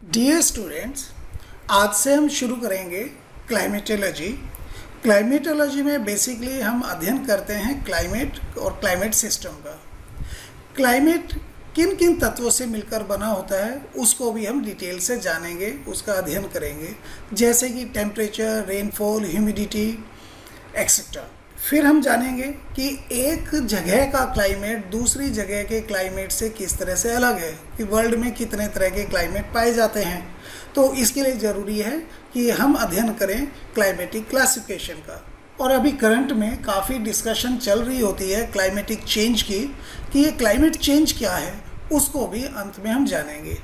Dear students, आज से हम शुरू करेंगे क्लाइमेटोलॉजी। क्लाइमेटोलॉजी में बेसिकली हम अध्ययन करते हैं क्लाइमेट और क्लाइमेट सिस्टम का। क्लाइमेट किन किन तत्वों से मिलकर बना होता है उसको भी हम डिटेल से जानेंगे, उसका अध्ययन करेंगे, जैसे कि टेम्परेचर, रेनफॉल, ह्यूमिडिटी एक्सेट्रा। फिर हम जानेंगे कि एक जगह का क्लाइमेट दूसरी जगह के क्लाइमेट से किस तरह से अलग है, कि वर्ल्ड में कितने तरह के क्लाइमेट पाए जाते हैं। तो इसके लिए ज़रूरी है कि हम अध्ययन करें क्लाइमेटिक क्लासिफिकेशन का। और अभी करंट में काफ़ी डिस्कशन चल रही होती है क्लाइमेटिक चेंज की, कि ये क्लाइमेट चेंज क्या है, उसको भी अंत में हम जानेंगे।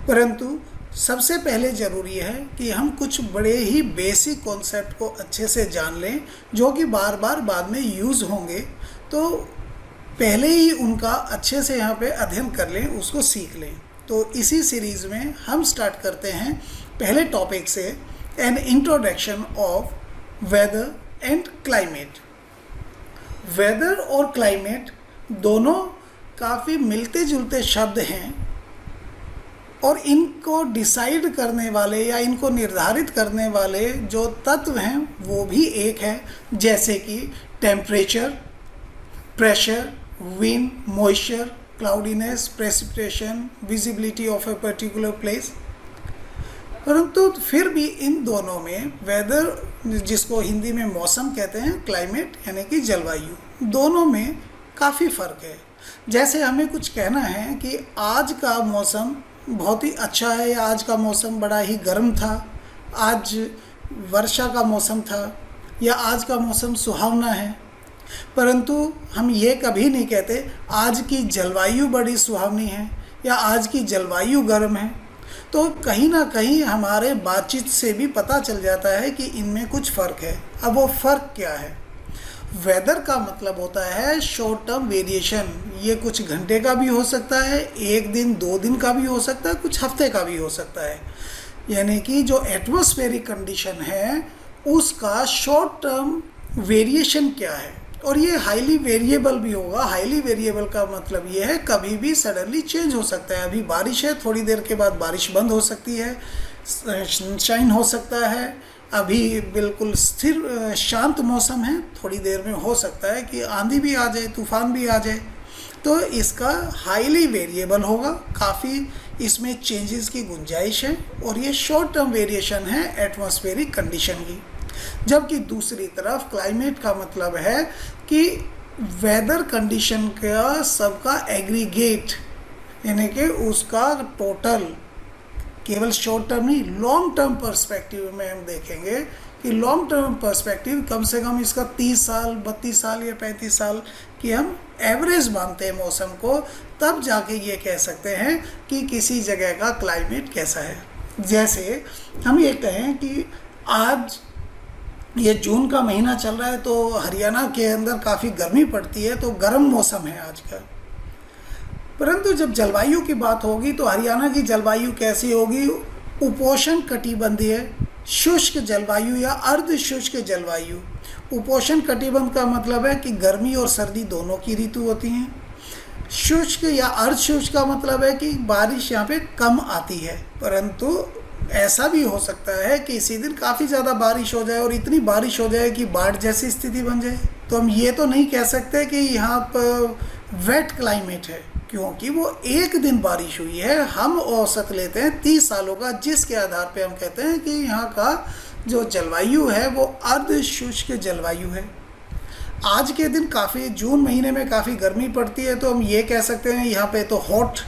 परंतु सबसे पहले ज़रूरी है कि हम कुछ बड़े ही बेसिक कॉन्सेप्ट को अच्छे से जान लें, जो कि बार बार बाद में यूज़ होंगे। तो पहले ही उनका अच्छे से यहाँ पे अध्ययन कर लें, उसको सीख लें। तो इसी सीरीज़ में हम स्टार्ट करते हैं पहले टॉपिक से, an introduction of weather and climate. Weather और क्लाइमेट दोनों काफ़ी मिलते जुलते शब्द हैं, और इनको डिसाइड करने वाले या इनको निर्धारित करने वाले जो तत्व हैं वो भी एक है, जैसे कि temperature, pressure, wind, moisture, cloudiness, precipitation, visibility of a particular place. परंतु फिर भी इन दोनों में वेदर, जिसको हिंदी में मौसम कहते हैं, क्लाइमेट यानी कि जलवायु, दोनों में काफ़ी फ़र्क है। जैसे हमें कुछ कहना है कि आज का मौसम बहुत ही अच्छा है, या आज का मौसम बड़ा ही गर्म था, आज वर्षा का मौसम था, या आज का मौसम सुहावना है। परंतु हम ये कभी नहीं कहते आज की जलवायु बड़ी सुहावनी है या आज की जलवायु गर्म है। तो कहीं ना कहीं हमारे बातचीत से भी पता चल जाता है कि इनमें कुछ फ़र्क है। अब वो फ़र्क क्या है? वेदर का मतलब होता है शॉर्ट टर्म वेरिएशन। ये कुछ घंटे का भी हो सकता है, एक दिन 2 दिन का भी हो सकता है, कुछ हफ्ते का भी हो सकता है। यानी कि जो एटमॉस्फेरिक कंडीशन है उसका शॉर्ट टर्म वेरिएशन क्या है, और ये हाईली वेरिएबल भी होगा। हाईली वेरिएबल का मतलब ये है कभी भी सडनली चेंज हो सकता है। अभी बारिश है, थोड़ी देर के बाद बारिश बंद हो सकती है, सनशाइन हो सकता है। अभी बिल्कुल स्थिर शांत मौसम है, थोड़ी देर में हो सकता है कि आंधी भी आ जाए, तूफान भी आ जाए। तो इसका हाईली वेरिएबल होगा, काफ़ी इसमें चेंजेस की गुंजाइश है, और ये शॉर्ट टर्म वेरिएशन है एटमॉस्फेरिक कंडीशन की। जबकि दूसरी तरफ क्लाइमेट का मतलब है कि वेदर कंडीशन का सबका एग्रीगेट, यानी कि उसका टोटल, केवल शॉर्ट टर्म नहीं, लॉन्ग टर्म पर्सपेक्टिव में हम देखेंगे कि लॉन्ग टर्म पर्सपेक्टिव कम से कम इसका 30 साल, 32 साल या 35 साल की हम एवरेज मानते हैं मौसम को, तब जाके ये कह सकते हैं कि किसी जगह का क्लाइमेट कैसा है। जैसे हम ये कहें कि आज ये जून का महीना चल रहा है, तो हरियाणा के अंदर काफ़ी गर्मी पड़ती है, तो गर्म मौसम है आज का। परंतु जब जलवायु की बात होगी तो हरियाणा की जलवायु कैसी होगी? उपोष्ण कटिबंधीय, शुष्क जलवायु या अर्ध शुष्क जलवायु। उपोष्ण कटिबंध का मतलब है कि गर्मी और सर्दी दोनों की ऋतु होती हैं। शुष्क या अर्ध शुष्क का मतलब है कि बारिश यहाँ पे कम आती है, परंतु ऐसा भी हो सकता है कि इसी दिन काफ़ी ज़्यादा बारिश हो जाए, और इतनी बारिश हो जाए कि बाढ़ जैसी स्थिति बन जाए। तो हम ये तो नहीं कह सकते कि यहाँ पर वेट क्लाइमेट है, क्योंकि वो एक दिन बारिश हुई है। हम औसत लेते हैं 30 सालों का, जिसके आधार पे हम कहते हैं कि यहाँ का जो जलवायु है वो अर्ध शुष्क जलवायु है। आज के दिन काफ़ी, जून महीने में काफ़ी गर्मी पड़ती है, तो हम ये कह सकते हैं यहाँ पे तो हॉट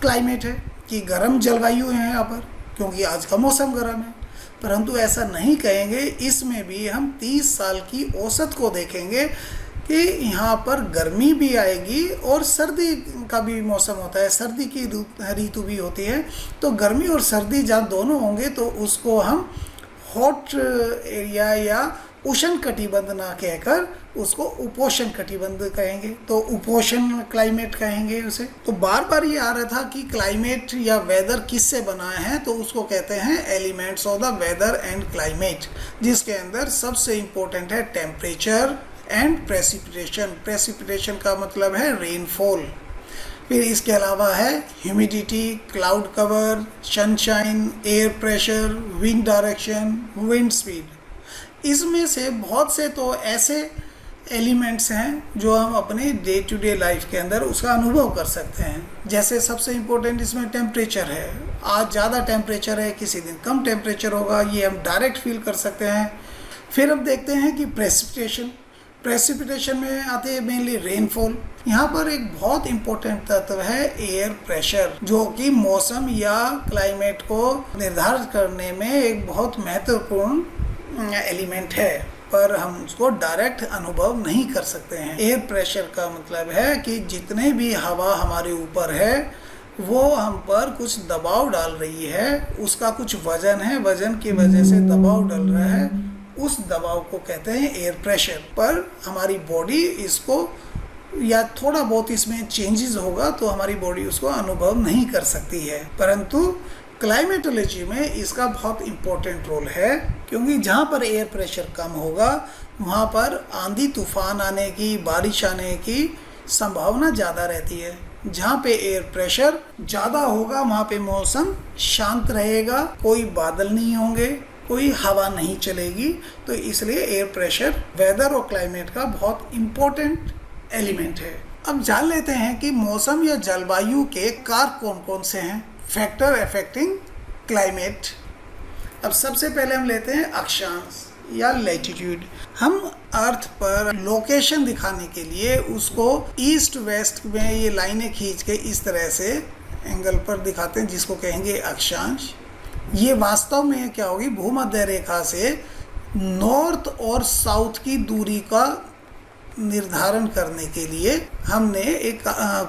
क्लाइमेट है, कि गर्म जलवायु है यहाँ पर, क्योंकि आज का मौसम गर्म है। परंतु ऐसा नहीं कहेंगे, इसमें भी हम 30 साल की औसत को देखेंगे कि यहाँ पर गर्मी भी आएगी और सर्दी का भी मौसम होता है, सर्दी की ऋतु भी होती है। तो गर्मी और सर्दी जहाँ दोनों होंगे तो उसको हम हॉट एरिया या उष्ण कटिबंध ना कहकर उसको उपोष्ण कटिबंध कहेंगे, तो उपोष्ण क्लाइमेट कहेंगे उसे। तो बार बार ये आ रहा था कि क्लाइमेट या वेदर किससे बना है, तो उसको कहते हैं elements of the weather and climate, जिसके अंदर सबसे इम्पोर्टेंट है टेम्परेचर एंड प्रेसिपिटेशन। प्रेसिपिटेशन का मतलब है रेनफॉल, फिर इसके अलावा है humidity, cloud cover, sunshine, air pressure, wind direction, wind speed. इसमें से बहुत से तो ऐसे एलिमेंट्स हैं जो हम अपने डे टू डे लाइफ के अंदर उसका अनुभव कर सकते हैं। जैसे सबसे इम्पोर्टेंट इसमें टेम्परेचर है। आज ज़्यादा टेम्परेचर है, किसी दिन कम टेम्परेचर होगा, ये हम डायरेक्ट फील कर सकते हैं। फिर हम देखते हैं कि प्रेसिपिटेशन में आते हैं मेनली रेनफॉल। यहाँ पर एक बहुत इम्पोर्टेंट तत्व है एयर प्रेशर, जो कि मौसम या क्लाइमेट को निर्धारित करने में एक बहुत महत्वपूर्ण एलिमेंट है, पर हम उसको डायरेक्ट अनुभव नहीं कर सकते हैं। एयर प्रेशर का मतलब है कि जितने भी हवा हमारे ऊपर है वो हम पर कुछ दबाव डाल रही है, उसका कुछ वजन है, वजन की वजह से दबाव डल रहा है, उस दबाव को कहते हैं एयर प्रेशर। पर हमारी बॉडी इसको या थोड़ा बहुत इसमें चेंजेस होगा तो हमारी बॉडी उसको अनुभव नहीं कर सकती है। परंतु क्लाइमेटोलॉजी में इसका बहुत इम्पोर्टेंट रोल है, क्योंकि जहाँ पर एयर प्रेशर कम होगा वहाँ पर आंधी तूफान आने की, बारिश आने की संभावना ज़्यादा रहती है। जहाँ पे एयर प्रेशर ज़्यादा होगा वहाँ पे मौसम शांत रहेगा, कोई बादल नहीं होंगे, कोई हवा नहीं चलेगी। तो इसलिए एयर प्रेशर वेदर और क्लाइमेट का बहुत इम्पोर्टेंट एलिमेंट है। अब जान लेते हैं कि मौसम या जलवायु के कारक कौन कौन से हैं, फैक्टर अफेक्टिंग क्लाइमेट। अब सबसे पहले हम लेते हैं अक्षांश या लैटिट्यूड। हम अर्थ पर लोकेशन दिखाने के लिए उसको ईस्ट वेस्ट में ये लाइनें खींच के इस तरह से एंगल पर दिखाते हैं, जिसको कहेंगे अक्षांश। ये वास्तव में क्या होगी, भूमध्य रेखा से नॉर्थ और साउथ की दूरी का निर्धारण करने के लिए हमने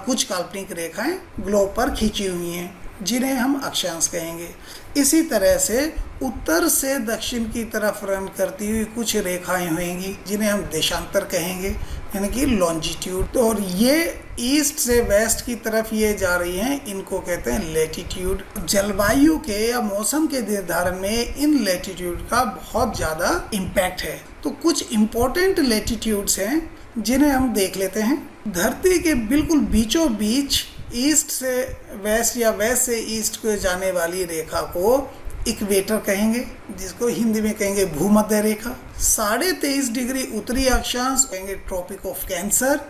कुछ काल्पनिक रेखाएं ग्लोब पर खींची हुई हैं, जिन्हें हम अक्षांश कहेंगे। इसी तरह से उत्तर से दक्षिण की तरफ रन करती हुई कुछ रेखाएं होंगी, जिन्हें हम देशांतर कहेंगे, यानी कि लॉन्जिट्यूड। और ये ईस्ट से वेस्ट की तरफ ये जा रही हैं, इनको कहते हैं लैटिट्यूड। जलवायु के या मौसम के निर्धारण में इन लैटिट्यूड का बहुत ज़्यादा इम्पैक्ट है। तो कुछ इम्पोर्टेंट लैटिट्यूड्स हैं जिन्हें हम देख लेते हैं। धरती के बिल्कुल बीचों बीच ईस्ट से वेस्ट या वेस्ट से ईस्ट को जाने वाली रेखा को इक्वेटर कहेंगे, जिसको हिंदी में कहेंगे भूमध्य रेखा। 23.5 डिग्री उत्तरी अक्षांश कहेंगे ट्रॉपिक ऑफ कैंसर,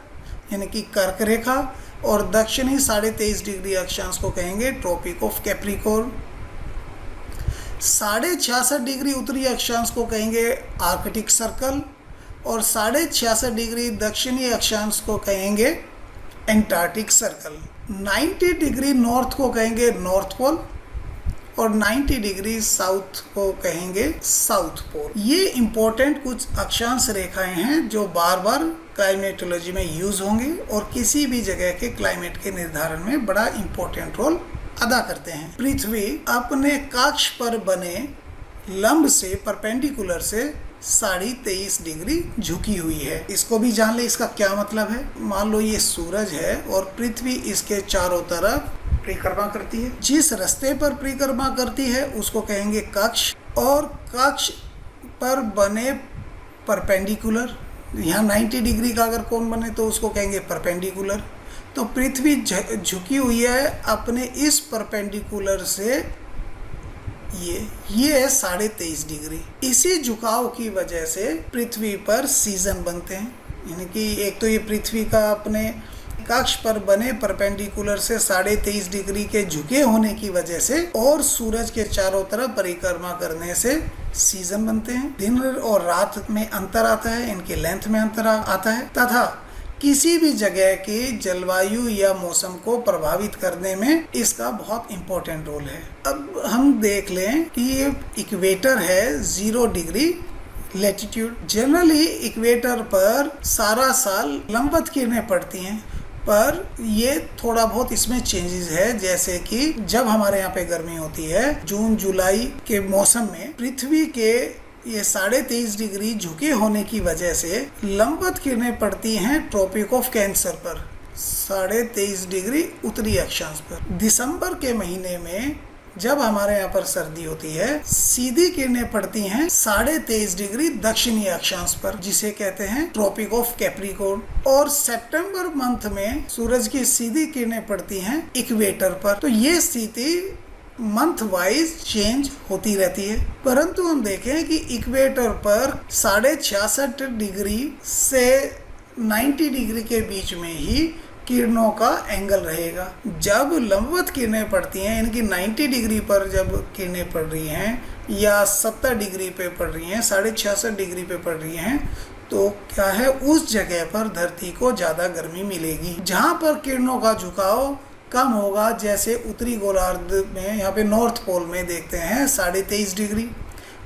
यानी कि कर्क रेखा, और दक्षिणी 23.5 डिग्री अक्षांश को कहेंगे ट्रॉपिक ऑफ कैप्रिकॉर्न। 66.5 डिग्री उत्तरी अक्षांश को कहेंगे आर्कटिक सर्कल, और 66.5 डिग्री दक्षिणी अक्षांश को कहेंगे एंटार्क्टिक सर्कल। 90 डिग्री नॉर्थ को कहेंगे नॉर्थ पोल, और 90 डिग्री साउथ को कहेंगे साउथ पोल। ये इम्पोर्टेंट कुछ अक्षांश रेखाएं हैं जो बार बार क्लाइमेटोलॉजी में यूज होंगे और किसी भी जगह के क्लाइमेट के निर्धारण में बड़ा इम्पोर्टेंट रोल अदा करते हैं। पृथ्वी अपने कक्ष पर बने लंब से परपेंडिकुलर से 23.5 डिग्री झुकी हुई है। इसको भी जान ले, इसका क्या मतलब है। मान लो ये सूरज है और पृथ्वी इसके चारों तरफ परिक्रमा करती है। जिस रास्ते पर परिक्रमा करती है उसको कहेंगे कक्ष, और कक्ष पर बने परपेंडिकुलर, यहाँ 90 डिग्री का अगर कोण बने तो उसको कहेंगे परपेंडिकुलर। तो पृथ्वी झुकी हुई है अपने इस परपेंडिकुलर से, ये है 23.5 डिग्री। इसी झुकाव की वजह से पृथ्वी पर सीजन बनते हैं, यानी कि एक तो ये पृथ्वी का अपने कक्ष पर बने परपेंडिकुलर से 23.5 डिग्री के झुके होने की वजह से और सूरज के चारों तरफ परिक्रमा करने से सीजन बनते हैं। दिन और रात में अंतर आता है, इनके लेंथ में अंतर आता है, तथा किसी भी जगह की जलवायु या मौसम को प्रभावित करने में इसका बहुत इम्पोर्टेंट रोल है। अब हम देख लें कि ये इक्वेटर है 0 डिग्री लैटिट्यूड। जनरली इक्वेटर पर सारा साल लंबवत किरणें पड़ती हैं, पर ये थोड़ा बहुत इसमें चेंजेस है। जैसे कि जब हमारे यहाँ पे गर्मी होती है जून जुलाई के मौसम में, पृथ्वी के ये 23.5 डिग्री झुके होने की वजह से लंबवत किरणें पड़ती हैं ट्रॉपिक ऑफ कैंसर पर 23.5 डिग्री उत्तरी अक्षांश पर। दिसंबर के महीने में जब हमारे यहाँ पर सर्दी होती है, सीधी किरणें पड़ती हैं 23.5 डिग्री दक्षिणी अक्षांश पर, जिसे कहते हैं ट्रॉपिक ऑफ कैप्रिकॉर्न। और सितंबर मंथ में सूरज की सीधी किरणें पड़ती हैं इक्वेटर पर। तो ये स्थिति मंथ वाइज चेंज होती रहती है, परंतु हम देखें कि इक्वेटर पर 66.5 डिग्री से 90 डिग्री के बीच में ही किरणों का एंगल रहेगा। जब लंबवत किरणें पड़ती हैं, इनकी 90 डिग्री पर जब किरणें पड़ रही हैं या 70 डिग्री पे पड़ रही हैं, 66.5 डिग्री पे पड़ रही हैं, तो क्या है, उस जगह पर धरती को ज़्यादा गर्मी मिलेगी। जहाँ पर किरणों का झुकाव कम होगा, जैसे उत्तरी गोलार्ध में, यहाँ पे नॉर्थ पोल में देखते हैं 23.5 डिग्री,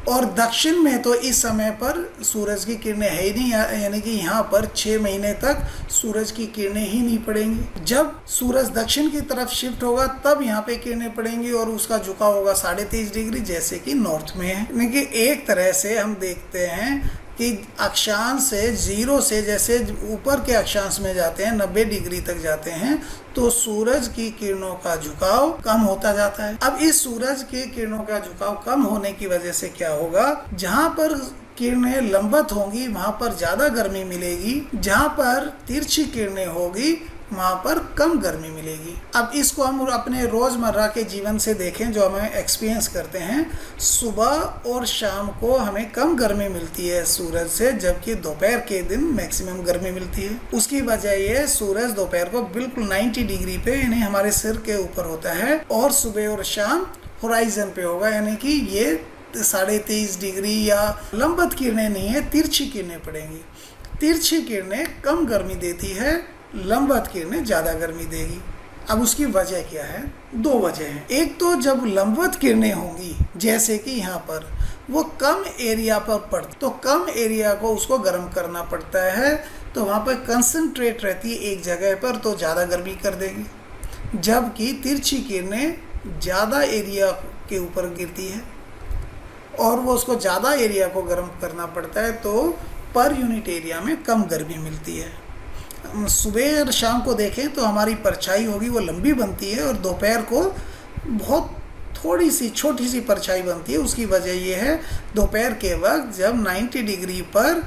और दक्षिण में तो इस समय पर सूरज की किरणें है ही नहीं, यानी कि यहाँ पर 6 महीने तक सूरज की किरणें ही नहीं पड़ेंगी। जब सूरज दक्षिण की तरफ शिफ्ट होगा तब यहाँ पे किरणें पड़ेंगी और उसका झुकाव होगा 23.5 डिग्री, जैसे कि नॉर्थ में है। यानी कि एक तरह से हम देखते हैं कि अक्षांश से 0 से जैसे ऊपर के अक्षांश में जाते हैं, 90 डिग्री तक जाते हैं, तो सूरज की किरणों का झुकाव कम होता जाता है। अब इस सूरज की किरणों का झुकाव कम होने की वजह से क्या होगा, जहाँ पर किरणें लंबवत होंगी वहाँ पर ज़्यादा गर्मी मिलेगी, जहाँ पर तिरछी किरणें होगी वहाँ पर कम गर्मी मिलेगी। अब इसको हम अपने रोज़मर्रा के जीवन से देखें, जो हमें एक्सपीरियंस करते हैं, सुबह और शाम को हमें कम गर्मी मिलती है सूरज से, जबकि दोपहर के दिन मैक्सिमम गर्मी मिलती है। उसकी वजह ये, सूरज दोपहर को बिल्कुल 90 डिग्री पे, यानी हमारे सिर के ऊपर होता है, और सुबह और शाम होराइजन पे होगा, यानी कि ये 23.5 डिग्री या लंबवत किरणें नहीं है, तिरछी किरणें पड़ेंगी। तिरछी किरणें कम गर्मी देती है, लंबवत किरणें ज़्यादा गर्मी देगी। अब उसकी वजह क्या है? 2 वजह हैं। एक तो जब लंबवत किरणें होंगी, जैसे कि यहाँ पर, वो कम एरिया पर पड़ती, तो कम एरिया को उसको गर्म करना पड़ता है, तो वहाँ पर कंसंट्रेट रहती है एक जगह पर, तो ज़्यादा गर्मी कर देगी। जबकि तिरछी किरणें ज़्यादा एरिया के ऊपर गिरती है और वो उसको ज़्यादा एरिया को गर्म करना पड़ता है, तो पर यूनिट एरिया में कम गर्मी मिलती है। सुबह और शाम को देखें तो हमारी परछाई होगी वो लंबी बनती है, और दोपहर को बहुत थोड़ी सी छोटी सी परछाई बनती है। उसकी वजह ये है, दोपहर के वक्त जब 90 डिग्री पर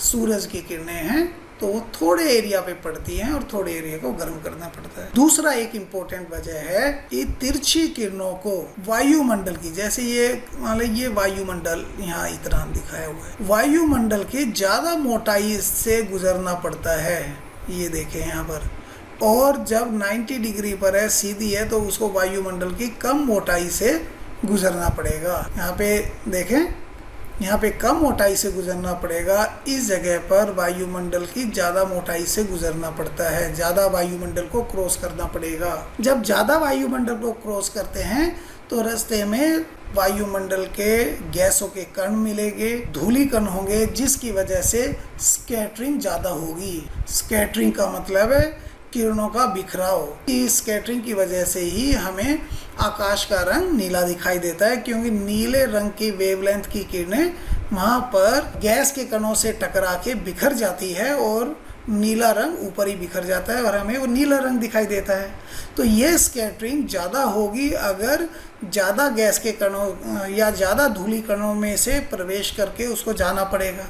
सूरज की किरणें हैं तो वो थोड़े एरिया पे पड़ती हैं और थोड़े एरिया को गर्म करना पड़ता है। दूसरा एक इम्पोर्टेंट वजह है कि तिरछी किरणों को वायुमंडल की, जैसे ये मान लो ये वायुमंडल यहाँ इतना दिखाया हुआ है, वायुमंडल की ज़्यादा मोटाई से गुजरना पड़ता है। ये देखें यहाँ पर, और जब 90 डिग्री पर है, सीधी है, तो उसको वायुमंडल की कम मोटाई से गुजरना पड़ेगा। यहाँ पे देखें, यहाँ पे कम मोटाई से गुजरना पड़ेगा, इस जगह पर वायुमंडल की ज़्यादा मोटाई से गुजरना पड़ता है, ज़्यादा वायुमंडल को क्रॉस करना पड़ेगा। जब ज़्यादा वायुमंडल को क्रॉस करते हैं तो रास्ते में वायुमंडल के गैसों के कण मिलेंगे, धूली कण होंगे, जिसकी वजह से स्कैटरिंग ज़्यादा होगी। स्कैटरिंग का मतलब है किरणों का बिखराव। इस स्कैटरिंग की वजह से ही हमें आकाश का रंग नीला दिखाई देता है, क्योंकि नीले रंग की वेवलेंथ की किरणें वहाँ पर गैस के कणों से टकरा के बिखर जाती है और नीला रंग ऊपर ही बिखर जाता है और हमें वो नीला रंग दिखाई देता है। तो ये स्कैटरिंग ज़्यादा होगी अगर ज़्यादा गैस के कणों या ज़्यादा धूली कणों में से प्रवेश करके उसको जाना पड़ेगा।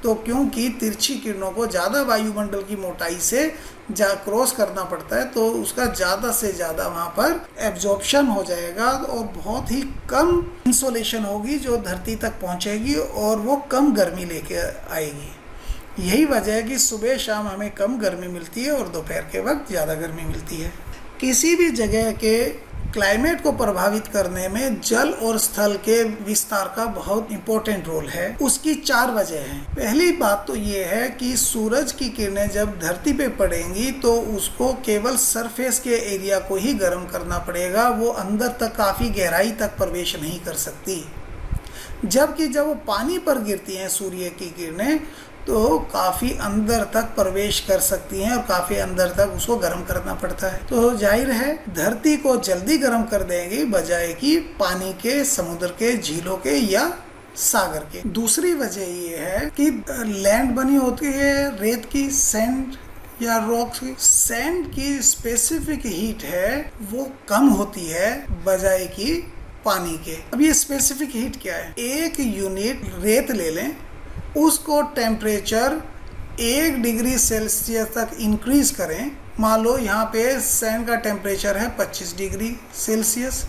तो क्योंकि तिरछी किरणों को ज़्यादा वायुमंडल की मोटाई से क्रॉस करना पड़ता है, तो उसका ज़्यादा से ज़्यादा वहाँ पर एब्जॉर्प्शन हो जाएगा और बहुत ही कम इंसोलेशन होगी जो धरती तक पहुँचेगी और वो कम गर्मी लेके आएगी। यही वजह है कि सुबह शाम हमें कम गर्मी मिलती है और दोपहर के वक्त ज़्यादा गर्मी मिलती है। किसी भी जगह के क्लाइमेट को प्रभावित करने में जल और स्थल के विस्तार का बहुत इम्पोर्टेंट रोल है। उसकी 4 वजह हैं। पहली बात तो ये है कि सूरज की किरणें जब धरती पे पड़ेंगी तो उसको केवल सरफेस के एरिया को ही गर्म करना पड़ेगा, वो अंदर तक काफ़ी गहराई तक प्रवेश नहीं कर सकती। जबकि जब वो पानी पर गिरती हैं सूर्य की किरणें तो काफ़ी अंदर तक प्रवेश कर सकती हैं और काफ़ी अंदर तक उसको गर्म करना पड़ता है। तो जाहिर है धरती को जल्दी गर्म कर देंगी बजाय कि पानी के, समुद्र के, झीलों के या सागर के। दूसरी वजह ये है कि लैंड बनी होती है रेत की, सैंड या रॉक्स की। सैंड की स्पेसिफिक हीट है वो कम होती है बजाय कि पानी के। अब ये स्पेसिफिक हीट क्या है, 1 यूनिट रेत ले लें, उसको टेम्परेचर 1 डिग्री सेल्सियस तक इंक्रीज करें। मान लो यहाँ पे सैंड का टेम्परेचर है 25 डिग्री सेल्सियस,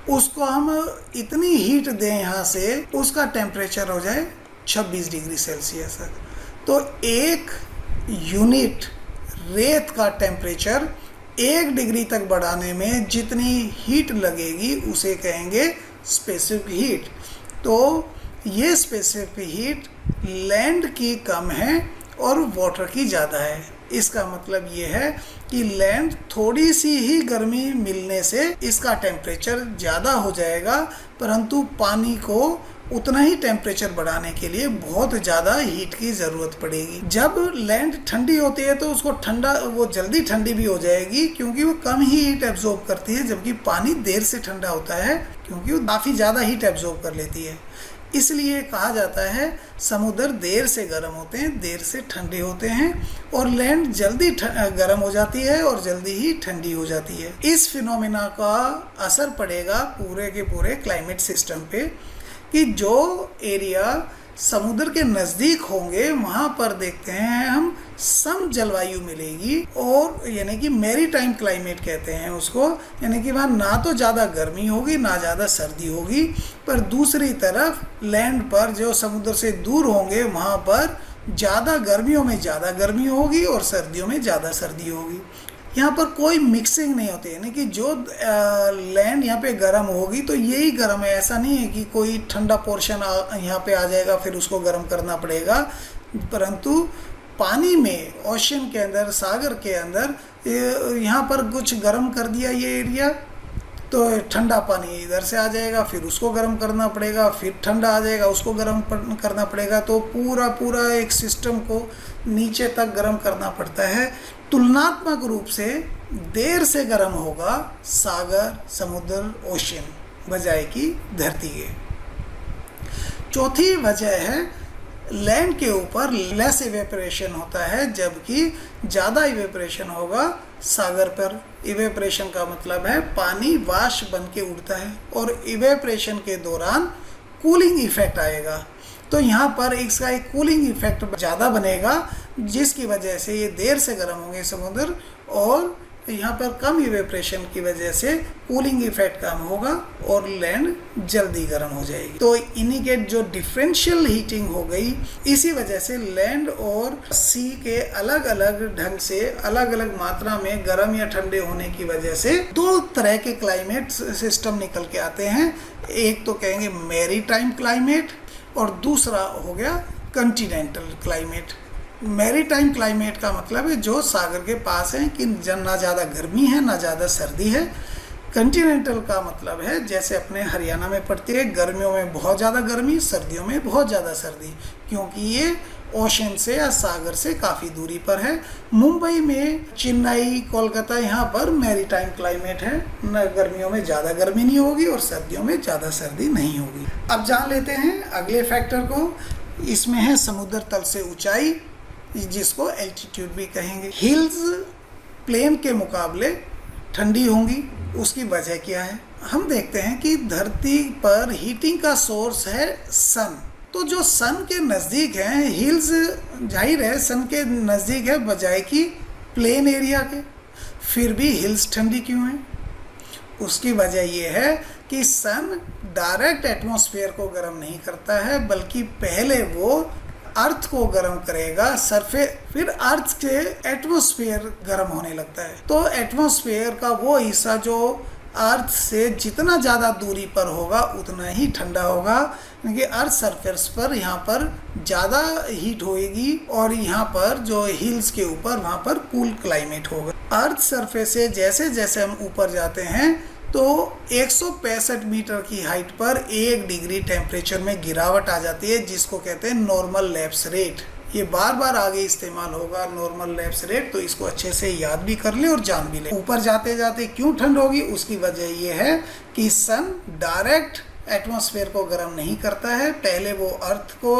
उसको हम इतनी हीट दें यहाँ से, उसका टेम्परेचर हो जाए 26 डिग्री सेल्सियस तक। तो 1 यूनिट रेत का टेम्परेचर 1 डिग्री तक बढ़ाने में जितनी हीट लगेगी उसे कहेंगे स्पेसिफिक हीट। तो ये स्पेसिफिक हीट लैंड की कम है और वाटर की ज़्यादा है। इसका मतलब ये है कि लैंड थोड़ी सी ही गर्मी मिलने से इसका टेम्परेचर ज़्यादा हो जाएगा, परंतु पानी को उतना ही टेम्परेचर बढ़ाने के लिए बहुत ज़्यादा हीट की ज़रूरत पड़ेगी। जब लैंड ठंडी होती है तो उसको वो जल्दी ठंडी भी हो जाएगी, क्योंकि वो कम ही हीट एब्जॉर्ब करती है, जबकि पानी देर से ठंडा होता है क्योंकि वो काफ़ी ज़्यादा हीट एब्जॉर्ब कर लेती है। इसलिए कहा जाता है समुद्र देर से गर्म होते हैं, देर से ठंडे होते हैं, और लैंड जल्दी गर्म हो जाती है और जल्दी ही ठंडी हो जाती है। इस फिनोमेना का असर पड़ेगा पूरे के पूरे क्लाइमेट सिस्टम पे, कि जो एरिया समुद्र के नज़दीक होंगे वहाँ पर देखते हैं हम सम जलवायु मिलेगी, और यानी कि मैरीटाइम क्लाइमेट कहते हैं उसको, यानी कि वहाँ ना तो ज़्यादा गर्मी होगी ना ज़्यादा सर्दी होगी। पर दूसरी तरफ लैंड पर जो समुद्र से दूर होंगे वहाँ पर ज़्यादा गर्मियों में ज़्यादा गर्मी होगी और सर्दियों में ज़्यादा सर्दी होगी। यहाँ पर कोई मिक्सिंग नहीं होती, यानी कि जो लैंड यहाँ पे गर्म होगी तो यही गर्म है। ऐसा नहीं है कि कोई ठंडा पोर्शन यहाँ पे आ जाएगा फिर उसको गर्म करना पड़ेगा, परंतु पानी में, ओशन के अंदर, सागर के अंदर यहाँ पर कुछ गर्म कर दिया ये एरिया, तो ठंडा पानी इधर से आ जाएगा, फिर उसको गर्म करना पड़ेगा, फिर ठंडा आ जाएगा उसको गर्म करना पड़ेगा। तो पूरा एक सिस्टम को नीचे तक गर्म करना पड़ता है। तुलनात्मक रूप से देर से गर्म होगा सागर, समुद्र, ओशन बजाय की धरती के। चौथी वजह है लैंड के ऊपर लेस इवेपोरेशन होता है, जबकि ज़्यादा इवेपोरेशन होगा सागर पर। इवेपोरेशन का मतलब है पानी वाष्प बन के उड़ता है, और इवेपोरेशन के दौरान कूलिंग इफेक्ट आएगा। तो यहाँ पर इसका एक कूलिंग इफेक्ट ज़्यादा बनेगा, जिसकी वजह से ये देर से गर्म होंगे समुद्र, और यहाँ पर कम इवेपोरेशन की वजह से कूलिंग इफेक्ट कम होगा और लैंड जल्दी गर्म हो जाएगी। तो इन्हीं के जो डिफरेंशियल हीटिंग हो गई, इसी वजह से लैंड और सी के अलग अलग ढंग से, अलग अलग मात्रा में गर्म या ठंडे होने की वजह से 2 तरह के क्लाइमेट सिस्टम निकल के आते हैं। एक तो कहेंगे मैरीटाइम क्लाइमेट और दूसरा हो गया कॉन्टिनेंटल क्लाइमेट। मैरीटाइम क्लाइमेट का मतलब है जो सागर के पास है, कि ना ज़्यादा गर्मी है ना ज़्यादा सर्दी है। कॉन्टिनेंटल का मतलब है जैसे अपने हरियाणा में पड़ती है, गर्मियों में बहुत ज़्यादा गर्मी, सर्दियों में बहुत ज़्यादा सर्दी, क्योंकि ये ओशन से या सागर से काफ़ी दूरी पर है। मुंबई में, चेन्नई, कोलकाता, यहाँ पर मैरीटाइम क्लाइमेट है, न गर्मियों में ज़्यादा गर्मी नहीं होगी और सर्दियों में ज़्यादा सर्दी नहीं होगी। अब जान लेते हैं अगले फैक्टर को। इसमें है समुद्र तल से ऊंचाई, जिसको एल्टीट्यूड भी कहेंगे। हिल्स प्लेन के मुकाबले ठंडी होंगी, उसकी वजह क्या है? हम देखते हैं कि धरती पर हीटिंग का सोर्स है सन। तो जो सन के नज़दीक हैं, हिल्स जाहिर है सन के नज़दीक है बजाय कि प्लेन एरिया के, फिर भी हिल्स ठंडी क्यों हैं? उसकी वजह यह है कि सन डायरेक्ट एटमॉस्फेयर को गर्म नहीं करता है, बल्कि पहले वो अर्थ को गर्म करेगा, सरफेस, फिर अर्थ के एटमॉस्फेयर गर्म होने लगता है। तो एटमॉस्फेयर का वो हिस्सा जो अर्थ से जितना ज़्यादा दूरी पर होगा उतना ही ठंडा होगा, क्योंकि अर्थ सरफेस पर यहाँ पर ज़्यादा हीट होएगी, और यहाँ पर जो हिल्स के ऊपर वहाँ पर कूल क्लाइमेट होगा। अर्थ सरफेस से जैसे जैसे हम ऊपर जाते हैं तो 165 मीटर की हाइट पर 1 डिग्री टेम्परेचर में गिरावट आ जाती है, जिसको कहते हैं नॉर्मल लैप्स रेट। ये बार बार आगे इस्तेमाल होगा नॉर्मल लैप्स रेट, तो इसको अच्छे से याद भी कर ले और जान भी ले। ऊपर जाते जाते क्यों ठंड होगी? उसकी वजह ये है कि सन डायरेक्ट एटमॉस्फेयर को गर्म नहीं करता है, पहले वो अर्थ को,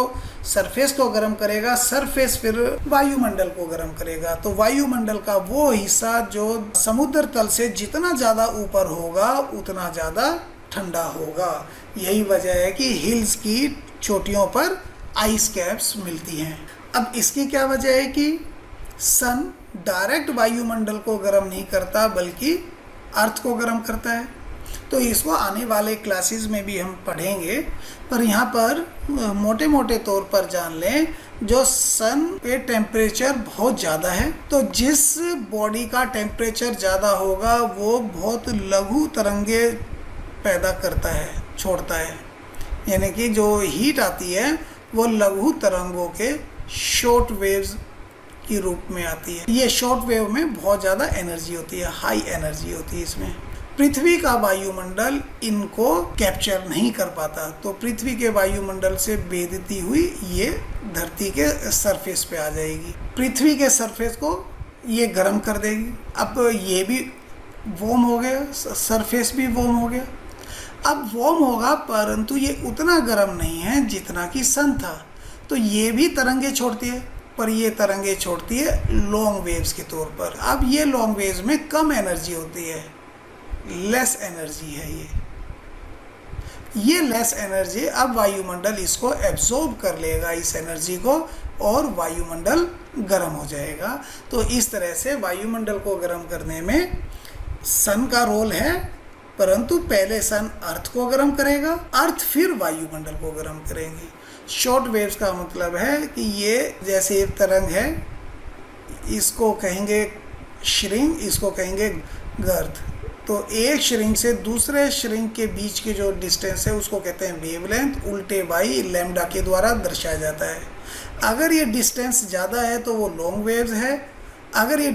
सरफेस को गर्म करेगा, सरफेस फिर वायुमंडल को गर्म करेगा। तो वायुमंडल का वो हिस्सा जो समुद्र तल से जितना ज़्यादा ऊपर होगा उतना ज़्यादा ठंडा होगा। यही वजह है कि हिल्स की चोटियों पर आइस कैप्स मिलती हैं। अब इसकी क्या वजह है कि सन डायरेक्ट वायुमंडल को गर्म नहीं करता बल्कि अर्थ को गर्म करता है। तो इसको आने वाले क्लासेस में भी हम पढ़ेंगे, पर यहाँ पर मोटे मोटे तौर पर जान लें, जो सन पे टेम्परेचर बहुत ज़्यादा है, तो जिस बॉडी का टेम्परेचर ज़्यादा होगा वो बहुत लघु तरंगे पैदा करता है, छोड़ता है। यानी कि जो हीट आती है वो लघु तरंगों के शॉर्ट वेव्स की रूप में आती है। ये शॉर्ट वेव में बहुत ज़्यादा एनर्जी होती है, हाई एनर्जी होती है इसमें। पृथ्वी का वायुमंडल इनको कैप्चर नहीं कर पाता, तो पृथ्वी के वायुमंडल से भेदती हुई ये धरती के सरफेस पे आ जाएगी। पृथ्वी के सरफेस को ये गर्म कर देगी। अब ये भी वार्म हो गया, सरफेस भी वार्म हो गया। अब वार्म होगा परंतु ये उतना गर्म नहीं है जितना कि सन था, तो ये भी तरंगे छोड़ती है, पर ये तरंगे छोड़ती है लॉन्ग वेव्स के तौर पर। अब ये लॉन्ग वेव्स में कम एनर्जी होती है, लेस एनर्जी है ये लेस एनर्जी। अब वायुमंडल इसको एब्जॉर्ब कर लेगा इस एनर्जी को, और वायुमंडल गर्म हो जाएगा। तो इस तरह से वायुमंडल को गर्म करने में सन का रोल है, परंतु पहले सन अर्थ को गर्म करेगा, अर्थ फिर वायुमंडल को गर्म करेंगे। शॉर्ट वेव्स का मतलब है कि ये जैसे एक तरंग है, इसको कहेंगे श्रिंग, इसको कहेंगे गर्द। तो एक श्रिंग से दूसरे श्रिंग के बीच के जो डिस्टेंस है उसको कहते हैं वेवलेंथ, उल्टे बाई लैम्डा के द्वारा दर्शाया जाता है। अगर ये डिस्टेंस ज़्यादा है तो वो लॉन्ग वेव्स है, अगर ये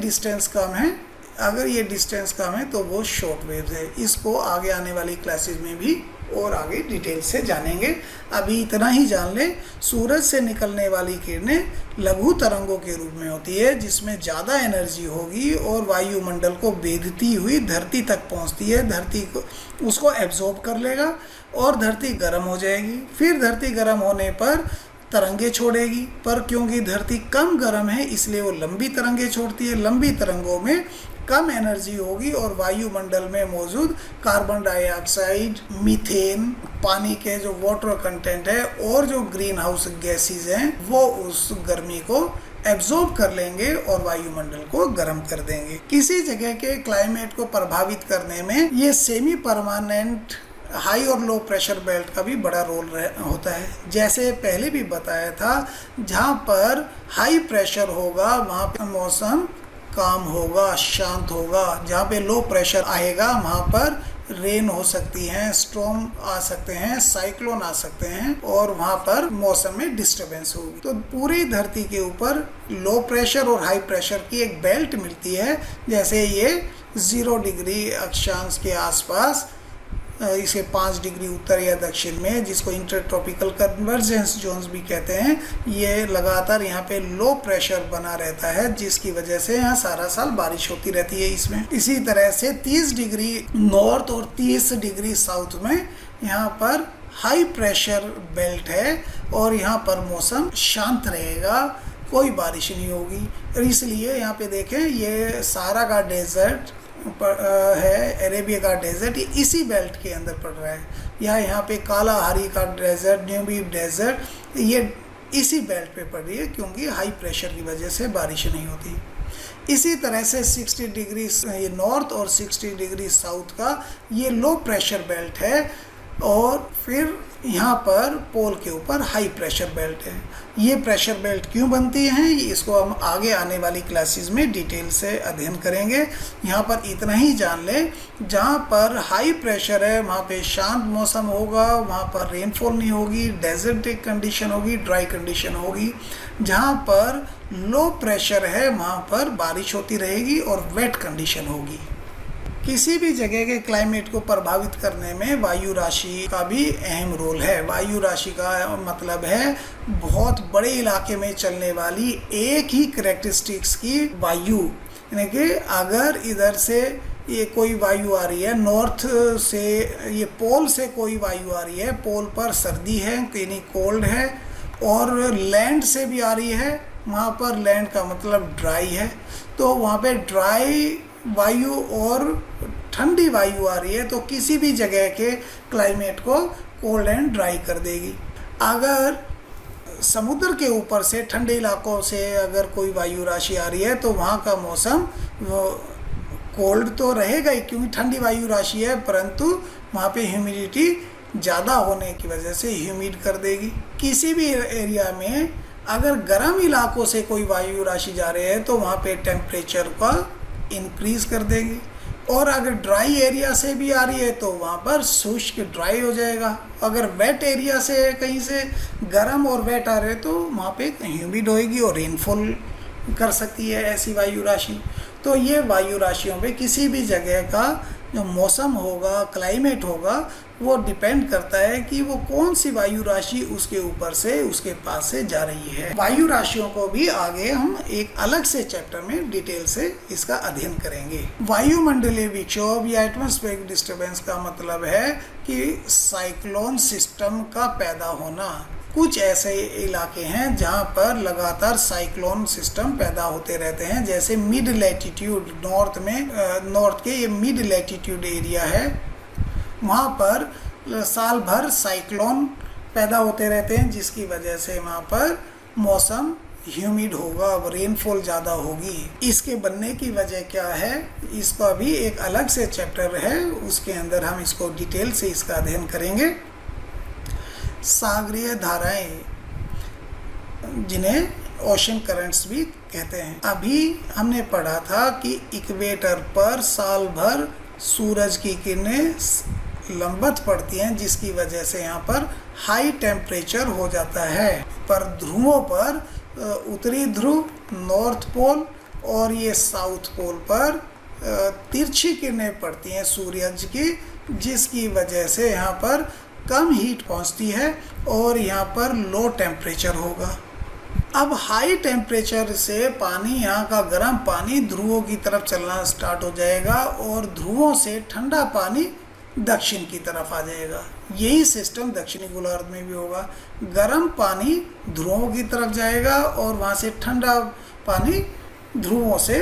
डिस्टेंस कम है तो वो शॉर्ट वेव्स है। इसको आगे आने वाली क्लासेस में भी और आगे डिटेल से जानेंगे। अभी इतना ही जान लें, सूरज से निकलने वाली किरणें लघु तरंगों के रूप में होती है, जिसमें ज़्यादा एनर्जी होगी और वायुमंडल को भेदती हुई धरती तक पहुंचती है। धरती को उसको एब्जॉर्ब कर लेगा और धरती गर्म हो जाएगी। फिर धरती गर्म होने पर तरंगे छोड़ेगी, पर क्योंकि धरती कम गर्म है इसलिए वो लंबी तरंगे छोड़ती है। लंबी तरंगों में कम एनर्जी होगी और वायुमंडल में मौजूद कार्बन डाइऑक्साइड, मीथेन, पानी के जो वाटर कंटेंट है और जो ग्रीन हाउस गैसेज हैं वो उस गर्मी को एब्जॉर्ब कर लेंगे और वायुमंडल को गर्म कर देंगे। किसी जगह के क्लाइमेट को प्रभावित करने में ये सेमी परमानेंट हाई और लो प्रेशर बेल्ट का भी बड़ा रोल होता है। जैसे पहले भी बताया था, जहाँ पर हाई प्रेशर होगा वहाँ पर मौसम काम होगा, शांत होगा। जहाँ पे लो प्रेशर आएगा वहाँ पर रेन हो सकती है, स्टॉर्म आ सकते हैं, साइक्लोन आ सकते हैं और वहाँ पर मौसम में डिस्टरबेंस होगी। तो पूरी धरती के ऊपर लो प्रेशर और हाई प्रेशर की एक बेल्ट मिलती है। जैसे ये 0 डिग्री अक्षांश के आसपास, इसे 5 डिग्री उत्तर या दक्षिण में, जिसको इंटरट्रॉपिकल कन्वर्जेंस जोन्स भी कहते हैं, ये लगातार यहाँ पे लो प्रेशर बना रहता है, जिसकी वजह से यहाँ सारा साल बारिश होती रहती है इसमें। इसी तरह से 30 डिग्री नॉर्थ और 30 डिग्री साउथ में यहाँ पर हाई प्रेशर बेल्ट है और यहाँ पर मौसम शांत रहेगा, कोई बारिश नहीं होगी। और इसलिए यहाँ पे देखें, ये सहारा का डेजर्ट है, अरेबिया का डेजर्ट, ये इसी बेल्ट के अंदर पड़ रहा है। यहाँ पे कालाहारी का डेजर्ट, न्यूबीब डेजर्ट, ये इसी बेल्ट पे पड़ रही है क्योंकि हाई प्रेशर की वजह से बारिश नहीं होती। इसी तरह से 60 डिग्री ये नॉर्थ और 60 डिग्री साउथ का ये लो प्रेशर बेल्ट है और फिर यहाँ पर पोल के ऊपर हाई प्रेशर बेल्ट है। ये प्रेशर बेल्ट क्यों बनती हैं, इसको हम आगे आने वाली क्लासेस में डिटेल से अध्ययन करेंगे। यहाँ पर इतना ही जान लें, जहाँ पर हाई प्रेशर है वहाँ पे शांत मौसम होगा, वहाँ पर रेनफॉल नहीं होगी, डेजर्टिक कंडीशन होगी, ड्राई कंडीशन होगी। जहाँ पर लो प्रेशर है वहाँ पर बारिश होती रहेगी और वेट कंडीशन होगी। किसी भी जगह के क्लाइमेट को प्रभावित करने में वायु राशि का भी अहम रोल है। वायु राशि का मतलब है बहुत बड़े इलाके में चलने वाली एक ही कैरेक्टरिस्टिक्स की वायु। यानी कि अगर इधर से ये कोई वायु आ रही है, नॉर्थ से, ये पोल से कोई वायु आ रही है, पोल पर सर्दी है यानी कोल्ड है, और लैंड से भी आ रही है, वहाँ पर लैंड का मतलब ड्राई है, तो वहाँ पे ड्राई वायु और ठंडी वायु आ रही है तो किसी भी जगह के क्लाइमेट को कोल्ड एंड ड्राई कर देगी। अगर समुद्र के ऊपर से ठंडे इलाकों से अगर कोई वायु राशि आ रही है तो वहाँ का मौसम वो कोल्ड तो रहेगा ही क्योंकि ठंडी वायु राशि है, परंतु वहाँ पे ह्यूमिडिटी ज़्यादा होने की वजह से ह्यूमिड कर देगी। किसी भी एरिया में अगर गर्म इलाकों से कोई वायु राशि जा रही है तो वहाँ पे टेम्परेचर का इंक्रीज कर देगी, और अगर ड्राई एरिया से भी आ रही है तो वहाँ पर शुष्क ड्राई हो जाएगा। अगर वेट एरिया से कहीं से गर्म और वेट आ रहे हैं तो वहाँ पे ह्यूमिड होएगी और रेनफॉल कर सकती है ऐसी वायु राशि। तो ये वायु राशियों पे किसी भी जगह का जो मौसम होगा, क्लाइमेट होगा, वो डिपेंड करता है कि वो कौन सी वायु राशि उसके ऊपर से, उसके पास से जा रही है। वायु राशियों को भी आगे हम एक अलग से चैप्टर में डिटेल से इसका अध्ययन करेंगे। वायुमंडलीय विक्षोभ या एटमॉस्फेरिक डिस्टर्बेंस का मतलब है कि साइक्लोन सिस्टम का पैदा होना। कुछ ऐसे इलाके हैं जहाँ पर लगातार साइक्लोन सिस्टम पैदा होते रहते हैं, जैसे मिड लैटिट्यूड नॉर्थ में, नॉर्थ के ये मिड लैटिट्यूड एरिया है, वहाँ पर साल भर साइक्लोन पैदा होते रहते हैं, जिसकी वजह से वहाँ पर मौसम ह्यूमिड होगा, रेनफॉल ज़्यादा होगी। इसके बनने की वजह क्या है, इसका भी एक अलग से चैप्टर है, उसके अंदर हम इसको डिटेल से इसका अध्ययन करेंगे। सागरीय धाराएं, जिन्हें ओशन करंट्स भी कहते हैं। अभी हमने पढ़ा था कि इक्वेटर पर साल भर सूरज की किरणें लंबवत पड़ती हैं, जिसकी वजह से यहाँ पर हाई टेम्परेचर हो जाता है। पर ध्रुवों पर, उत्तरी ध्रुव, नॉर्थ पोल और ये साउथ पोल पर तिरछी किरणें पड़ती हैं सूरज की, जिसकी वजह से यहाँ पर कम हीट पहुँचती है और यहाँ पर लो टेम्परेचर होगा। अब हाई टेम्परेचर से पानी, यहाँ का गर्म पानी ध्रुवों की तरफ चलना स्टार्ट हो जाएगा और ध्रुवों से ठंडा पानी दक्षिण की तरफ आ जाएगा। यही सिस्टम दक्षिणी गोलार्ध में भी होगा। गर्म पानी ध्रुवों की तरफ जाएगा और वहाँ से ठंडा पानी ध्रुवों से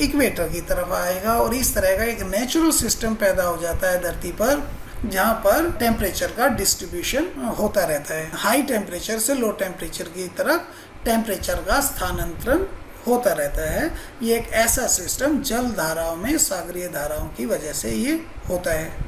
इक्वेटर की तरफ आएगा, और इस तरह का एक नेचुरल सिस्टम पैदा हो जाता है धरती पर, जहाँ पर टेम्परेचर का डिस्ट्रीब्यूशन होता रहता है। हाई टेम्परेचर से लो टेम्परेचर की तरफ टेम्परेचर का स्थानांतरण होता रहता है। ये एक ऐसा सिस्टम जल धाराओं में, सागरीय धाराओं की वजह से ये होता है।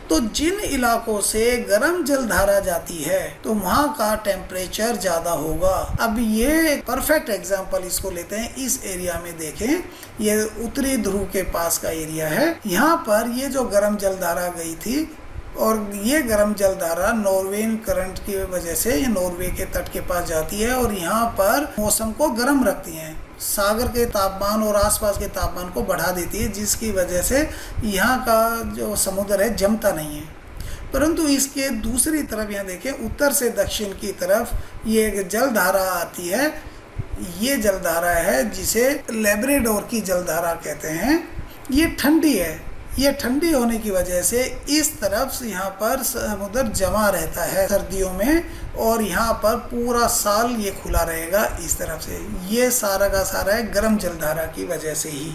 तो जिन इलाकों से गर्म जल धारा जाती है तो वहाँ का टेम्परेचर ज़्यादा होगा। अब ये परफेक्ट एग्जांपल इसको लेते हैं। इस एरिया में देखें, ये उत्तरी ध्रुव के पास का एरिया है। यहाँ पर ये जो गर्म जल धारा गई थी, और ये गर्म जल धारा नॉर्वेन करंट की वजह से ये नॉर्वे के तट के पास जाती है और यहाँ पर मौसम को गर्म रखती हैं, सागर के तापमान और आसपास के तापमान को बढ़ा देती है, जिसकी वजह से यहाँ का जो समुद्र है जमता नहीं है। परंतु इसके दूसरी तरफ यहाँ देखें, उत्तर से दक्षिण की तरफ ये एक जल धारा आती है। ये जल धारा है जिसे लेब्राडोर की जल धारा कहते हैं। ये ठंडी है। ये ठंडी होने की वजह से इस तरफ से यहाँ पर समुद्र जमा रहता है सर्दियों में, और यहाँ पर पूरा साल ये खुला रहेगा इस तरफ से। ये सारा का सारा है गर्म जलधारा की वजह से ही।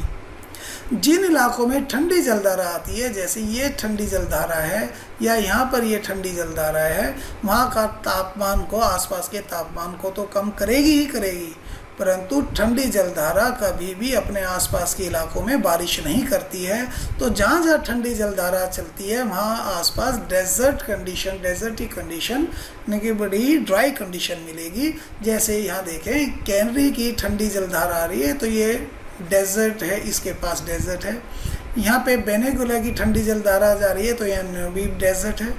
जिन इलाकों में ठंडी जलधारा आती है, जैसे ये ठंडी जलधारा है या यहाँ पर ये ठंडी जलधारा है, वहाँ का तापमान को, आसपास के तापमान को तो कम करेगी ही करेगी, परंतु ठंडी जलधारा कभी भी अपने आसपास के इलाकों में बारिश नहीं करती है। तो जहाँ जहाँ ठंडी जलधारा चलती है वहाँ आसपास डेजर्ट कंडीशन, डेजर्टी कंडीशन यानी कि बड़ी ड्राई कंडीशन मिलेगी। जैसे यहाँ देखें, कैनरी की ठंडी जलधारा आ रही है तो ये डेजर्ट है, इसके पास डेजर्ट है। यहाँ पे बेनेगुला की ठंडी जलधारा जा रही है तो यहाँ भी डेजर्ट है।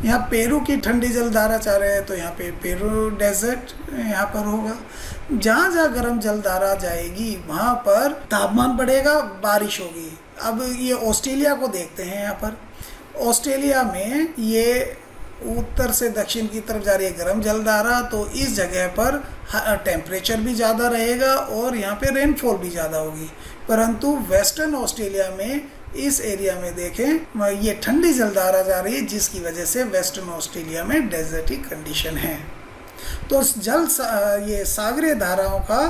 यहाँ पेरू की ठंडी जलधारा चाह रहे हैं तो यहाँ पे पेरू डेजर्ट यहाँ पर होगा। जहाँ जहाँ गर्म जलधारा जाएगी वहाँ पर तापमान बढ़ेगा, बारिश होगी। अब ये ऑस्ट्रेलिया को देखते हैं। यहाँ पर ऑस्ट्रेलिया में ये उत्तर से दक्षिण की तरफ जा रही है गर्म जलधारा, तो इस जगह पर टेम्परेचर भी ज़्यादा रहेगा और यहाँ पे रेनफॉल भी ज़्यादा होगी। परंतु वेस्टर्न ऑस्ट्रेलिया में, इस एरिया में देखें, ये ठंडी जलधारा जा रही है, जिसकी वजह से वेस्टर्न ऑस्ट्रेलिया में डेजर्टिक कंडीशन है। तो ये सागरीय धाराओं का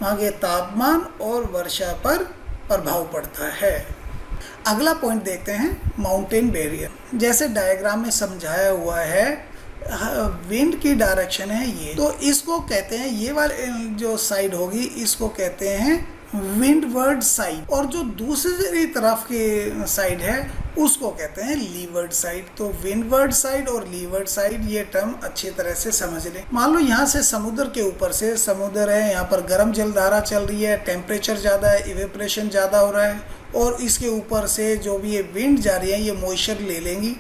वहाँ के तापमान और वर्षा पर प्रभाव पड़ता है। अगला पॉइंट देखते हैं माउंटेन बैरियर। जैसे डायग्राम में समझाया हुआ है, विंड की डायरेक्शन है ये, तो इसको कहते हैं, ये वाले जो साइड होगी इसको कहते हैं विंडवर्ड साइड, और जो दूसरी तरफ की साइड है उसको कहते हैं लीवर्ड साइड। तो विंडवर्ड साइड और लीवर्ड साइड ये टर्म अच्छी तरह से समझ लें। मान लो यहाँ से समुद्र के ऊपर से समुद्र है, यहाँ पर गर्म जलधारा चल रही है, टेम्परेचर ज़्यादा है, इवेपोरेशन ज़्यादा हो रहा है, और इसके ऊपर से जो भी ये विंड जा रही है ये मॉइस्चर ले लेंगी।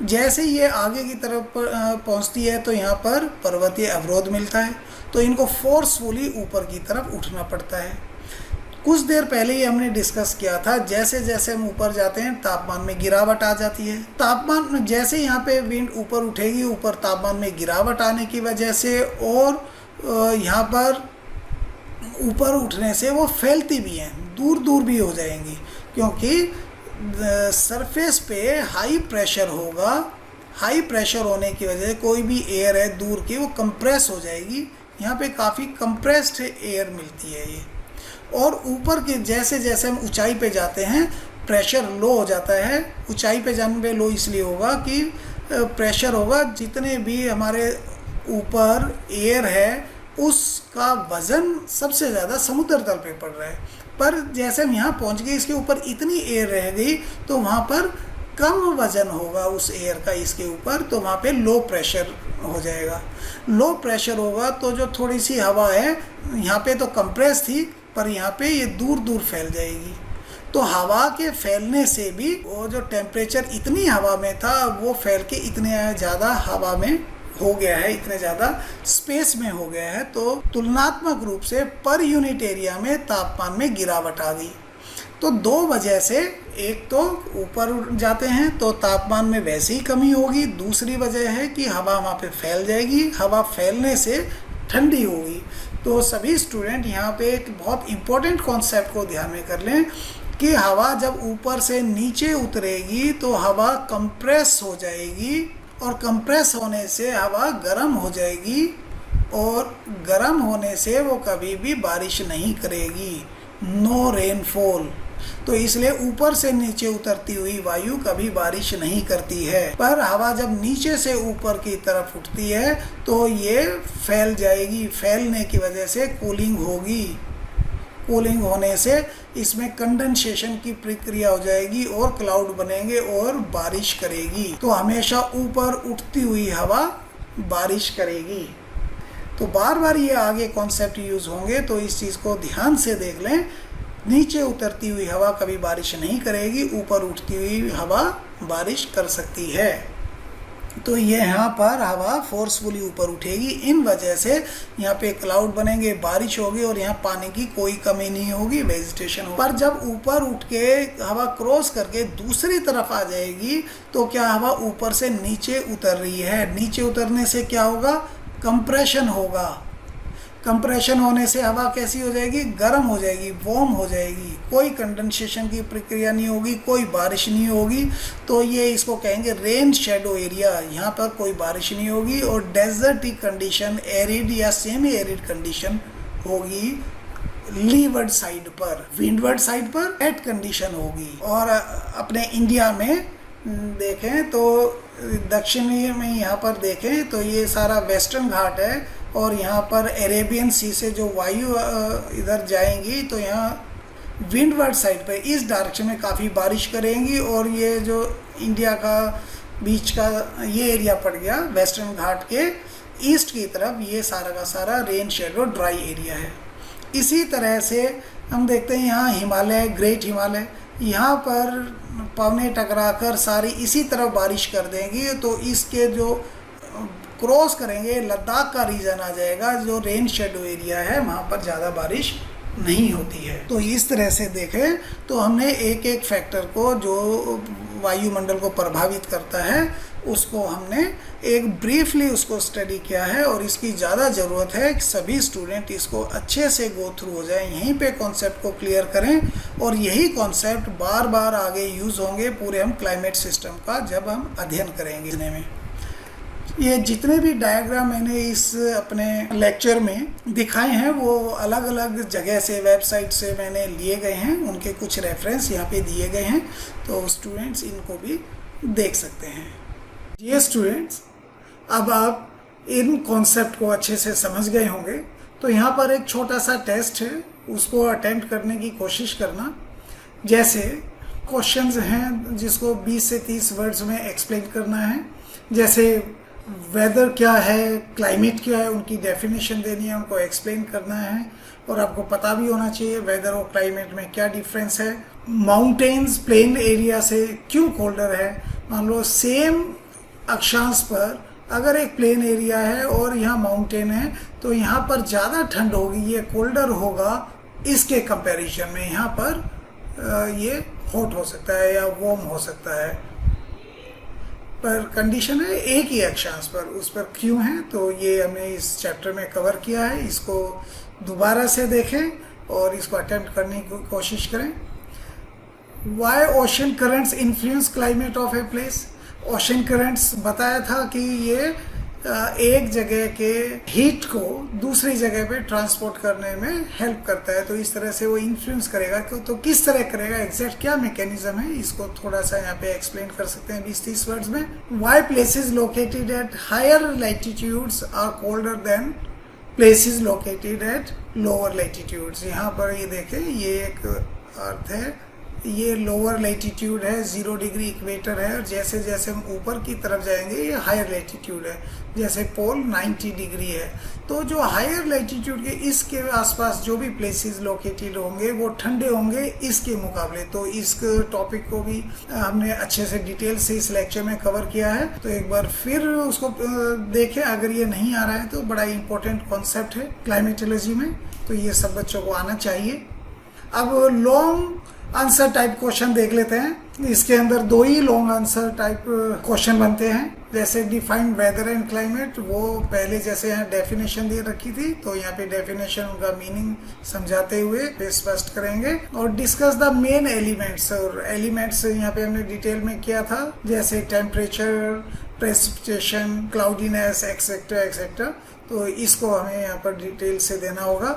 जैसे ये आगे की तरफ पहुँचती है तो यहाँ पर पर्वतीय अवरोध मिलता है, तो इनको फोर्सफुली ऊपर की तरफ उठना पड़ता है। कुछ देर पहले ही हमने डिस्कस किया था, जैसे जैसे हम ऊपर जाते हैं तापमान में गिरावट आ जाती है। तापमान जैसे यहाँ पे विंड ऊपर उठेगी, ऊपर तापमान में गिरावट आने की वजह से, और यहाँ पर ऊपर उठने से वो फैलती भी हैं, दूर दूर भी हो जाएंगी, क्योंकि सरफेस पे हाई प्रेशर होगा। हाई प्रेशर होने की वजह से कोई भी एयर है दूर की वो कंप्रेस हो जाएगी। यहाँ पे काफ़ी कंप्रेस्ड एयर मिलती है ये, और ऊपर के जैसे जैसे हम ऊंचाई पे जाते हैं प्रेशर लो हो जाता है। ऊंचाई पे जाने पे लो इसलिए होगा कि प्रेशर होगा, जितने भी हमारे ऊपर एयर है उसका वज़न सबसे ज़्यादा समुद्र तल पे पड़ रहा है। पर जैसे हम यहाँ पहुँच गए, इसके ऊपर इतनी एयर रह गई तो वहाँ पर कम वज़न होगा उस एयर का इसके ऊपर, तो वहाँ पे लो प्रेशर हो जाएगा। लो प्रेशर होगा तो जो थोड़ी सी हवा है यहाँ पे तो कंप्रेस थी, पर यहाँ पे ये दूर दूर फैल जाएगी। तो हवा के फैलने से भी वो जो टेम्परेचर इतनी हवा में था वो फैल के इतने ज़्यादा हवा में हो गया है, इतने ज़्यादा स्पेस में हो गया है, तो तुलनात्मक रूप से पर यूनिट एरिया में तापमान में गिरावट आ गई। तो दो वजह से, एक तो ऊपर जाते हैं तो तापमान में वैसे ही कमी होगी, दूसरी वजह है कि हवा वहाँ पे फैल जाएगी, हवा फैलने से ठंडी होगी। तो सभी स्टूडेंट यहाँ पे एक बहुत इम्पोर्टेंट कॉन्सेप्ट को ध्यान में कर लें कि हवा जब ऊपर से नीचे उतरेगी तो हवा कंप्रेस हो जाएगी, और कंप्रेस होने से हवा गर्म हो जाएगी, और गर्म होने से वो कभी भी बारिश नहीं करेगी, नो रेनफॉल। तो इसलिए ऊपर से नीचे उतरती हुई वायु कभी बारिश नहीं करती है। पर हवा जब नीचे से ऊपर की तरफ उठती है तो ये फैल जाएगी, फैलने की वजह से कूलिंग होगी, कूलिंग होने से इसमें कंडेंसेशन की प्रक्रिया हो जाएगी और क्लाउड बनेंगे और बारिश करेगी। तो हमेशा ऊपर उठती हुई हवा बारिश करेगी। तो बार बार ये आगे कॉन्सेप्ट यूज़ होंगे, तो इस चीज़ को ध्यान से देख लें। नीचे उतरती हुई हवा कभी बारिश नहीं करेगी, ऊपर उठती हुई हवा बारिश कर सकती है। तो ये यहाँ पर हवा फोर्सफुली ऊपर उठेगी, इन वजह से यहाँ पे क्लाउड बनेंगे, बारिश होगी, और यहाँ पानी की कोई कमी नहीं होगी, वेजिटेशन होगी। पर जब ऊपर उठ के हवा क्रॉस करके दूसरी तरफ आ जाएगी तो क्या हवा ऊपर से नीचे उतर रही है, नीचे उतरने से क्या होगा, कंप्रेशन होगा। कंप्रेशन होने से हवा कैसी हो जाएगी, गर्म हो जाएगी, वार्म हो जाएगी, कोई कंडेंसेशन की प्रक्रिया नहीं होगी, कोई बारिश नहीं होगी। तो ये इसको कहेंगे रेन शेडो एरिया, यहाँ पर कोई बारिश नहीं होगी, और डेजर्टिक कंडीशन, एरिड या सेमी एरिड कंडीशन होगी लीवर्ड साइड पर। विंडवर्ड साइड पर वेट कंडीशन होगी। और अपने इंडिया में देखें तो दक्षिणी में यहाँ पर देखें तो ये सारा वेस्टर्न घाट है, और यहाँ पर अरेबियन सी से जो वायु इधर जाएंगी तो यहाँ विंडवर्ड साइड पे इस डायरेक्शन में काफ़ी बारिश करेंगी, और ये जो इंडिया का बीच का ये एरिया पड़ गया वेस्टर्न घाट के ईस्ट की तरफ, ये सारा का सारा रेन शेडो ड्राई एरिया है। इसी तरह से हम देखते हैं यहाँ हिमालय, ग्रेट हिमालय, यहाँ पर पवनें टकराकर सारी इसी तरफ बारिश कर देंगी, तो इसके जो क्रॉस करेंगे लद्दाख का रीजन आ जाएगा, जो रेन शेडो एरिया है, वहाँ पर ज़्यादा बारिश नहीं होती है। तो इस तरह से देखें तो हमने एक एक फैक्टर को जो वायुमंडल को प्रभावित करता है उसको हमने एक ब्रीफली उसको स्टडी किया है, और इसकी ज़्यादा ज़रूरत है कि सभी स्टूडेंट इसको अच्छे से गो थ्रू हो जाएं, यहीं पे कॉन्सेप्ट को क्लियर करें, और यही कॉन्सेप्ट बार बार आगे यूज़ होंगे पूरे हम क्लाइमेट सिस्टम का जब हम अध्ययन करेंगे में। ये जितने भी डायग्राम मैंने इस अपने लेक्चर में दिखाए हैं वो अलग अलग जगह से, वेबसाइट से मैंने लिए गए हैं, उनके कुछ रेफरेंस यहाँ पे दिए गए हैं, तो स्टूडेंट्स इनको भी देख सकते हैं। ये स्टूडेंट्स, अब आप इन कॉन्सेप्ट को अच्छे से समझ गए होंगे, तो यहाँ पर एक छोटा सा टेस्ट है, उसको अटेम्प्ट करने की कोशिश करना। जैसे क्वेश्चंस हैं जिसको 20 से 30 वर्ड्स में एक्सप्लेन करना है। जैसे वेदर क्या है, क्लाइमेट क्या है, उनकी डेफिनेशन देनी है, उनको एक्सप्लेन करना है, और आपको पता भी होना चाहिए वेदर और क्लाइमेट में क्या डिफरेंस है। माउंटेन्स प्लेन एरिया से क्यों कोल्डर है। मान लो सेम अक्षांश पर अगर एक प्लेन एरिया है और यहाँ माउंटेन है तो यहाँ पर ज़्यादा ठंड होगी, ये कोल्डर होगा इसके कंपैरिजन में। यहाँ पर ये हॉट हो सकता है या वार्म हो सकता है, पर कंडीशन है एक ही अक्षांश पर, उस पर क्यों है। तो ये हमने इस चैप्टर में कवर किया है, इसको दोबारा से देखें और इसको अटेम्प्ट करने की कोशिश करें। Why ocean currents influence climate of a place. Ocean currents बताया था कि ये एक जगह के हीट को दूसरी जगह पे ट्रांसपोर्ट करने में हेल्प करता है, तो इस तरह से वो इन्फ्लुएंस करेगा। तो किस तरह करेगा, एग्जैक्ट क्या मैकेनिज्म है, इसको थोड़ा सा यहाँ पे एक्सप्लेन कर सकते हैं 20-30 वर्ड्स में। Why places located at higher latitudes are colder than places located at lower latitudes. यहाँ पर ये देखें, ये एक अर्थ है, ये लोअर लैटिट्यूड है, 0 डिग्री इक्वेटर है, और जैसे जैसे हम ऊपर की तरफ जाएंगे ये हायर लैटिट्यूड है, जैसे पोल 90 डिग्री है। तो जो हायर लैटिट्यूड के इसके आसपास जो भी प्लेसेस लोकेटेड होंगे वो ठंडे होंगे इसके मुकाबले। तो इस टॉपिक को भी हमने अच्छे से डिटेल से इस लेक्चर में कवर किया है, तो एक बार फिर उसको देखें अगर ये नहीं आ रहा है तो। बड़ा इंपॉर्टेंट कॉन्सेप्ट है क्लाइमेटोलॉजी में, तो ये सब बच्चों को आना चाहिए। अब लॉन्ग आंसर टाइप क्वेश्चन देख लेते हैं। इसके अंदर 2 ही लॉन्ग आंसर टाइप क्वेश्चन बनते हैं। जैसे डिफाइन वेदर एंड क्लाइमेट, वो पहले जैसे यहाँ डेफिनेशन दे रखी थी, तो यहाँ पे डेफिनेशन उनका मीनिंग समझाते हुए स्पष्ट करेंगे। और डिस्कस द मेन एलिमेंट्स, और एलिमेंट्स यहाँ पे हमने डिटेल में किया था, जैसे temperature, precipitation, cloudiness, etcetera etcetera. तो इसको हमें यहाँ पर डिटेल से देना होगा।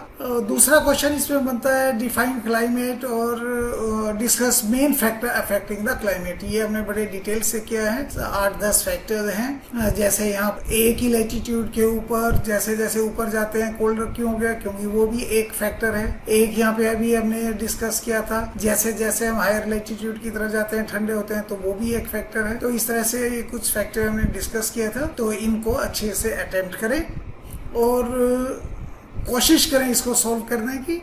दूसरा क्वेश्चन इसमें बनता है डिफाइन क्लाइमेट और discuss main factor affecting the climate. ये हमने बड़े डिटेल से किया है, 8-10 फैक्टर्स हैं। जैसे यहाँ एक ही लैटिट्यूड के ऊपर जैसे जैसे ऊपर जाते हैं कोल्डर क्यों हो गया, क्योंकि वो भी एक फैक्टर है। एक यहाँ पे अभी हमने डिस्कस किया था, जैसे जैसे हम हायर लैटिट्यूड की तरफ जाते हैं ठंडे होते हैं, तो वो भी एक फैक्टर है। तो इस तरह से ये कुछ फैक्टर हमने डिस्कस किया था, तो इनको अच्छे से अटेम्प्ट करें और कोशिश करें इसको सॉल्व करने की।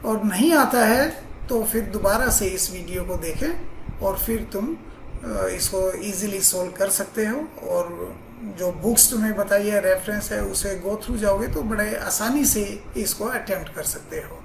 और नहीं आता है तो फिर दोबारा से इस वीडियो को देखें और फिर तुम इसको इजीली सॉल्व कर सकते हो। और जो बुक्स तुम्हें बताइए रेफरेंस है उसे गो थ्रू जाओगे तो बड़े आसानी से इसको अटेम्प्ट कर सकते हो।